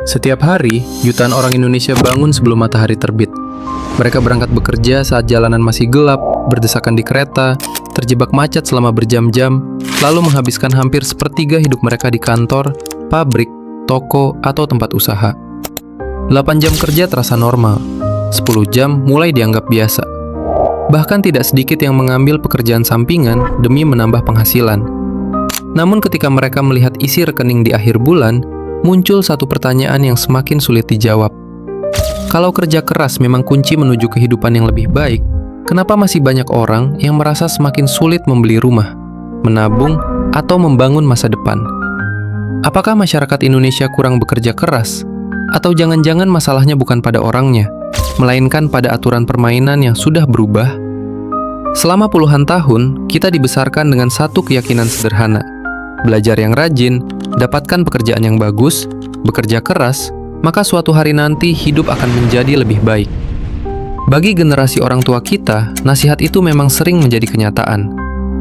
Setiap hari, jutaan orang Indonesia bangun sebelum matahari terbit. Mereka berangkat bekerja saat jalanan masih gelap, berdesakan di kereta, terjebak macet selama berjam-jam, lalu menghabiskan hampir sepertiga hidup mereka di kantor, pabrik, toko, atau tempat usaha. 8 jam kerja terasa normal, 10 jam mulai dianggap biasa. Bahkan tidak sedikit yang mengambil pekerjaan sampingan demi menambah penghasilan. Namun ketika mereka melihat isi rekening di akhir bulan, muncul satu pertanyaan yang semakin sulit dijawab. Kalau kerja keras memang kunci menuju kehidupan yang lebih baik, kenapa masih banyak orang yang merasa semakin sulit membeli rumah, menabung, atau membangun masa depan? Apakah masyarakat Indonesia kurang bekerja keras? Atau jangan-jangan masalahnya bukan pada orangnya, melainkan pada aturan permainan yang sudah berubah? Selama puluhan tahun, kita dibesarkan dengan satu keyakinan sederhana. Belajar yang rajin, dapatkan pekerjaan yang bagus, bekerja keras, maka suatu hari nanti hidup akan menjadi lebih baik. Bagi generasi orang tua kita, nasihat itu memang sering menjadi kenyataan.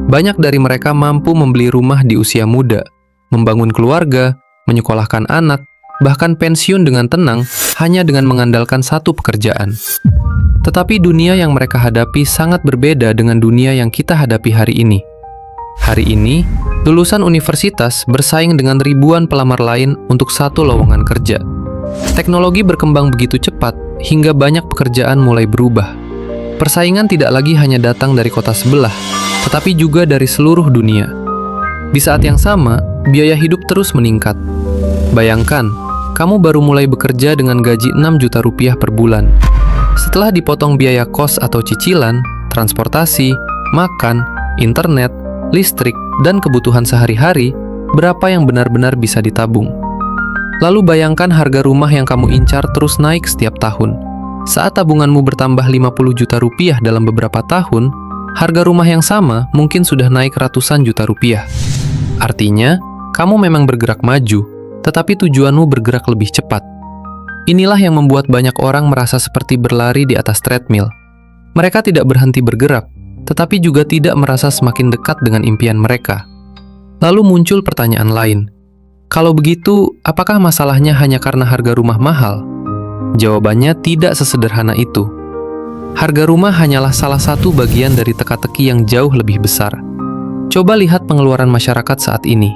Banyak dari mereka mampu membeli rumah di usia muda, membangun keluarga, menyekolahkan anak, bahkan pensiun dengan tenang hanya dengan mengandalkan satu pekerjaan. Tetapi dunia yang mereka hadapi sangat berbeda dengan dunia yang kita hadapi hari ini. Hari ini, lulusan universitas bersaing dengan ribuan pelamar lain untuk satu lowongan kerja. Teknologi berkembang begitu cepat hingga banyak pekerjaan mulai berubah. Persaingan tidak lagi hanya datang dari kota sebelah, tetapi juga dari seluruh dunia. Di saat yang sama, biaya hidup terus meningkat. Bayangkan, kamu baru mulai bekerja dengan gaji 6 juta rupiah per bulan. Setelah dipotong biaya kos atau cicilan, transportasi, makan, internet, listrik, dan kebutuhan sehari-hari, berapa yang benar-benar bisa ditabung? Lalu bayangkan harga rumah yang kamu incar terus naik setiap tahun. Saat tabunganmu bertambah 50 juta rupiah dalam beberapa tahun, harga rumah yang sama mungkin sudah naik ratusan juta rupiah. Artinya, kamu memang bergerak maju, tetapi tujuanmu bergerak lebih cepat. Inilah yang membuat banyak orang merasa seperti berlari di atas treadmill. Mereka tidak berhenti bergerak, tetapi juga tidak merasa semakin dekat dengan impian mereka. Lalu muncul pertanyaan lain. Kalau begitu, apakah masalahnya hanya karena harga rumah mahal? Jawabannya tidak sesederhana itu. Harga rumah hanyalah salah satu bagian dari teka-teki yang jauh lebih besar. Coba lihat pengeluaran masyarakat saat ini.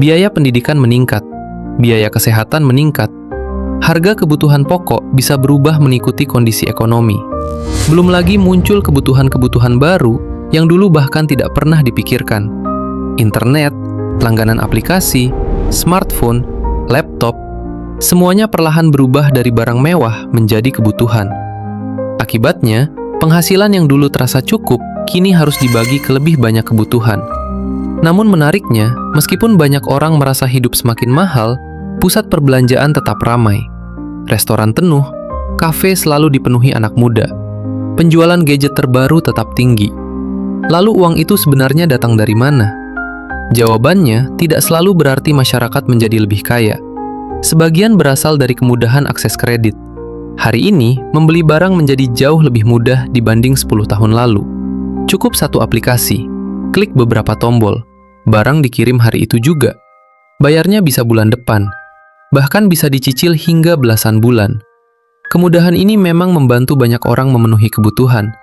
Biaya pendidikan meningkat, biaya kesehatan meningkat, harga kebutuhan pokok bisa berubah mengikuti kondisi ekonomi. Belum lagi muncul kebutuhan-kebutuhan baru yang dulu bahkan tidak pernah dipikirkan. Internet, langganan aplikasi, smartphone, laptop, semuanya perlahan berubah dari barang mewah menjadi kebutuhan. Akibatnya, penghasilan yang dulu terasa cukup, kini harus dibagi ke lebih banyak kebutuhan. Namun menariknya, meskipun banyak orang merasa hidup semakin mahal, pusat perbelanjaan tetap ramai. Restoran penuh, kafe selalu dipenuhi anak muda. Penjualan gadget terbaru tetap tinggi. Lalu uang itu sebenarnya datang dari mana? Jawabannya tidak selalu berarti masyarakat menjadi lebih kaya. Sebagian berasal dari kemudahan akses kredit. Hari ini, membeli barang menjadi jauh lebih mudah dibanding 10 tahun lalu. Cukup satu aplikasi, klik beberapa tombol, barang dikirim hari itu juga. Bayarnya bisa bulan depan, bahkan bisa dicicil hingga belasan bulan. Kemudahan ini memang membantu banyak orang memenuhi kebutuhan.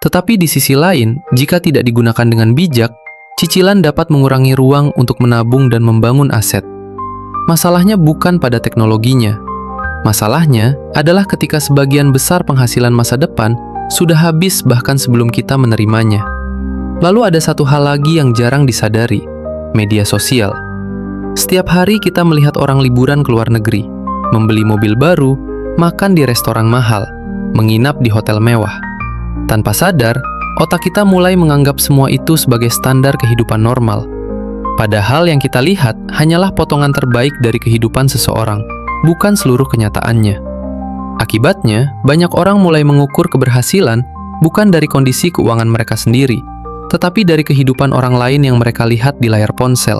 Tetapi di sisi lain, jika tidak digunakan dengan bijak, cicilan dapat mengurangi ruang untuk menabung dan membangun aset. Masalahnya bukan pada teknologinya. Masalahnya adalah ketika sebagian besar penghasilan masa depan sudah habis bahkan sebelum kita menerimanya. Lalu ada satu hal lagi yang jarang disadari, media sosial. Setiap hari kita melihat orang liburan ke luar negeri, membeli mobil baru, makan di restoran mahal, menginap di hotel mewah. Tanpa sadar, otak kita mulai menganggap semua itu sebagai standar kehidupan normal. Padahal yang kita lihat hanyalah potongan terbaik dari kehidupan seseorang, bukan seluruh kenyataannya. Akibatnya, banyak orang mulai mengukur keberhasilan bukan dari kondisi keuangan mereka sendiri, tetapi dari kehidupan orang lain yang mereka lihat di layar ponsel.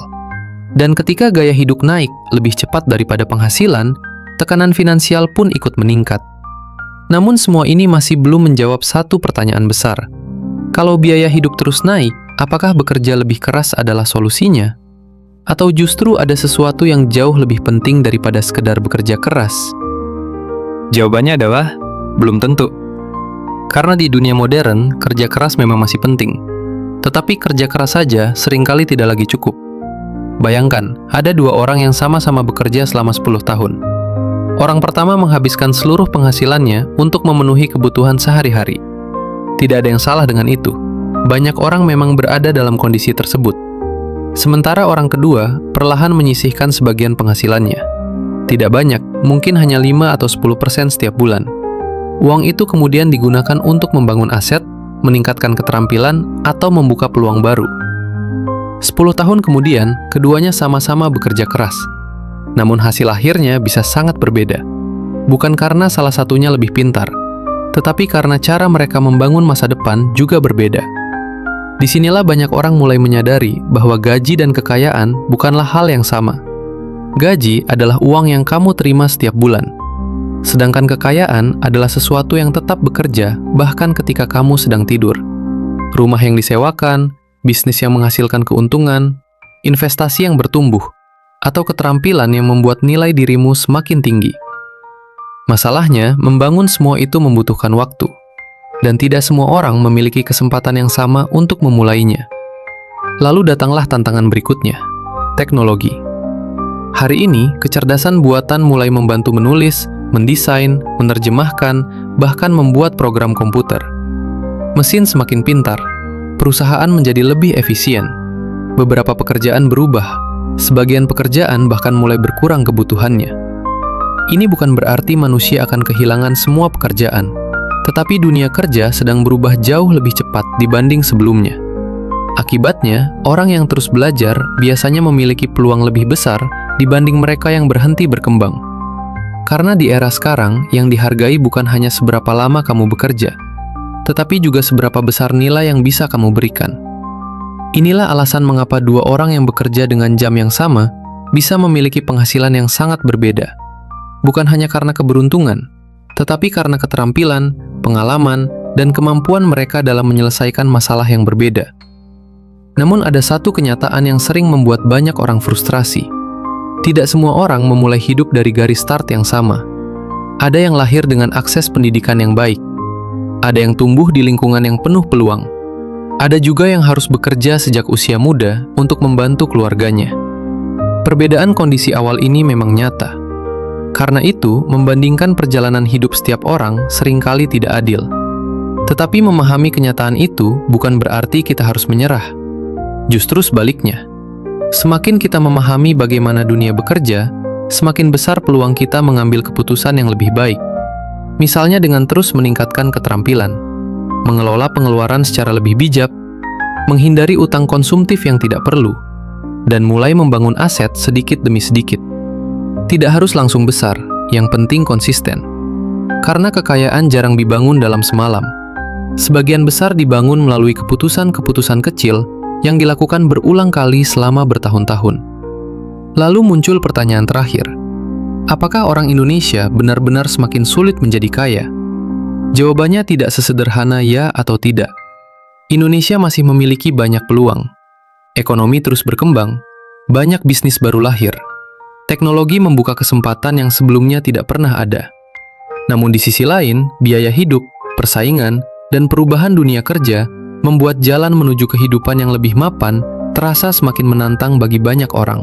Dan ketika gaya hidup naik lebih cepat daripada penghasilan, tekanan finansial pun ikut meningkat. Namun semua ini masih belum menjawab satu pertanyaan besar. Kalau biaya hidup terus naik, apakah bekerja lebih keras adalah solusinya? Atau justru ada sesuatu yang jauh lebih penting daripada sekedar bekerja keras? Jawabannya adalah belum tentu. Karena di dunia modern, kerja keras memang masih penting. Tetapi kerja keras saja seringkali tidak lagi cukup. Bayangkan, ada dua orang yang sama-sama bekerja selama 10 tahun. Orang pertama menghabiskan seluruh penghasilannya untuk memenuhi kebutuhan sehari-hari. Tidak ada yang salah dengan itu. Banyak orang memang berada dalam kondisi tersebut. Sementara orang kedua perlahan menyisihkan sebagian penghasilannya. Tidak banyak, mungkin hanya 5 atau 10% setiap bulan. Uang itu kemudian digunakan untuk membangun aset, meningkatkan keterampilan, atau membuka peluang baru. 10 tahun kemudian, keduanya sama-sama bekerja keras. Namun hasil akhirnya bisa sangat berbeda. Bukan karena salah satunya lebih pintar, tetapi karena cara mereka membangun masa depan juga berbeda. Disinilah banyak orang mulai menyadari bahwa gaji dan kekayaan bukanlah hal yang sama. Gaji adalah uang yang kamu terima setiap bulan. Sedangkan kekayaan adalah sesuatu yang tetap bekerja bahkan ketika kamu sedang tidur. Rumah yang disewakan, bisnis yang menghasilkan keuntungan, investasi yang bertumbuh, atau keterampilan yang membuat nilai dirimu semakin tinggi. Masalahnya, membangun semua itu membutuhkan waktu, dan tidak semua orang memiliki kesempatan yang sama untuk memulainya. Lalu datanglah tantangan berikutnya, teknologi. Hari ini, kecerdasan buatan mulai membantu menulis, mendesain, menerjemahkan, bahkan membuat program komputer. Mesin semakin pintar, perusahaan menjadi lebih efisien. Beberapa pekerjaan berubah, sebagian pekerjaan bahkan mulai berkurang kebutuhannya. Ini bukan berarti manusia akan kehilangan semua pekerjaan, tetapi dunia kerja sedang berubah jauh lebih cepat dibanding sebelumnya. Akibatnya, orang yang terus belajar biasanya memiliki peluang lebih besar dibanding mereka yang berhenti berkembang. Karena di era sekarang, yang dihargai bukan hanya seberapa lama kamu bekerja, tetapi juga seberapa besar nilai yang bisa kamu berikan. Inilah alasan mengapa dua orang yang bekerja dengan jam yang sama bisa memiliki penghasilan yang sangat berbeda. Bukan hanya karena keberuntungan, tetapi karena keterampilan, pengalaman, dan kemampuan mereka dalam menyelesaikan masalah yang berbeda. Namun ada satu kenyataan yang sering membuat banyak orang frustrasi. Tidak semua orang memulai hidup dari garis start yang sama. Ada yang lahir dengan akses pendidikan yang baik. Ada yang tumbuh di lingkungan yang penuh peluang. Ada juga yang harus bekerja sejak usia muda untuk membantu keluarganya. Perbedaan kondisi awal ini memang nyata. Karena itu, membandingkan perjalanan hidup setiap orang seringkali tidak adil. Tetapi memahami kenyataan itu bukan berarti kita harus menyerah. Justru sebaliknya. Semakin kita memahami bagaimana dunia bekerja, semakin besar peluang kita mengambil keputusan yang lebih baik. Misalnya dengan terus meningkatkan keterampilan, mengelola pengeluaran secara lebih bijak, menghindari utang konsumtif yang tidak perlu, dan mulai membangun aset sedikit demi sedikit. Tidak harus langsung besar, yang penting konsisten. Karena kekayaan jarang dibangun dalam semalam. Sebagian besar dibangun melalui keputusan-keputusan kecil yang dilakukan berulang kali selama bertahun-tahun. Lalu muncul pertanyaan terakhir. Apakah orang Indonesia benar-benar semakin sulit menjadi kaya? Jawabannya tidak sesederhana ya atau tidak. Indonesia masih memiliki banyak peluang. Ekonomi terus berkembang, banyak bisnis baru lahir. Teknologi membuka kesempatan yang sebelumnya tidak pernah ada. Namun di sisi lain, biaya hidup, persaingan, dan perubahan dunia kerja membuat jalan menuju kehidupan yang lebih mapan terasa semakin menantang bagi banyak orang.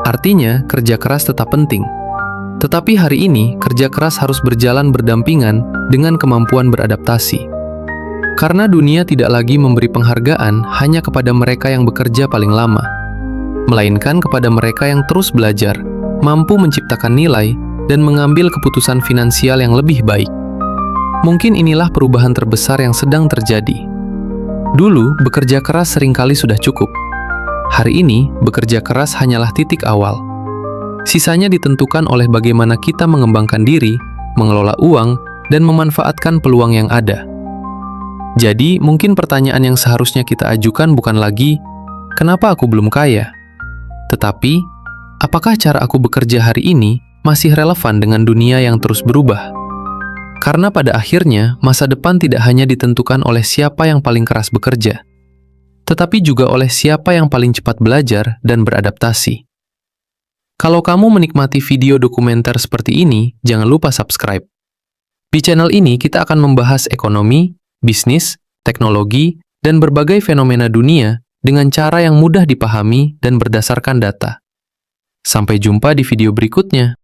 Artinya, kerja keras tetap penting. Tetapi hari ini, kerja keras harus berjalan berdampingan dengan kemampuan beradaptasi. Karena dunia tidak lagi memberi penghargaan hanya kepada mereka yang bekerja paling lama, melainkan kepada mereka yang terus belajar, mampu menciptakan nilai, dan mengambil keputusan finansial yang lebih baik. Mungkin inilah perubahan terbesar yang sedang terjadi. Dulu, bekerja keras seringkali sudah cukup. Hari ini, bekerja keras hanyalah titik awal. Sisanya ditentukan oleh bagaimana kita mengembangkan diri, mengelola uang, dan memanfaatkan peluang yang ada. Jadi, mungkin pertanyaan yang seharusnya kita ajukan bukan lagi, kenapa aku belum kaya? Tetapi, apakah cara aku bekerja hari ini masih relevan dengan dunia yang terus berubah? Karena pada akhirnya, masa depan tidak hanya ditentukan oleh siapa yang paling keras bekerja, tetapi juga oleh siapa yang paling cepat belajar dan beradaptasi. Kalau kamu menikmati video dokumenter seperti ini, jangan lupa subscribe. Di channel ini kita akan membahas ekonomi, bisnis, teknologi, dan berbagai fenomena dunia dengan cara yang mudah dipahami dan berdasarkan data. Sampai jumpa di video berikutnya.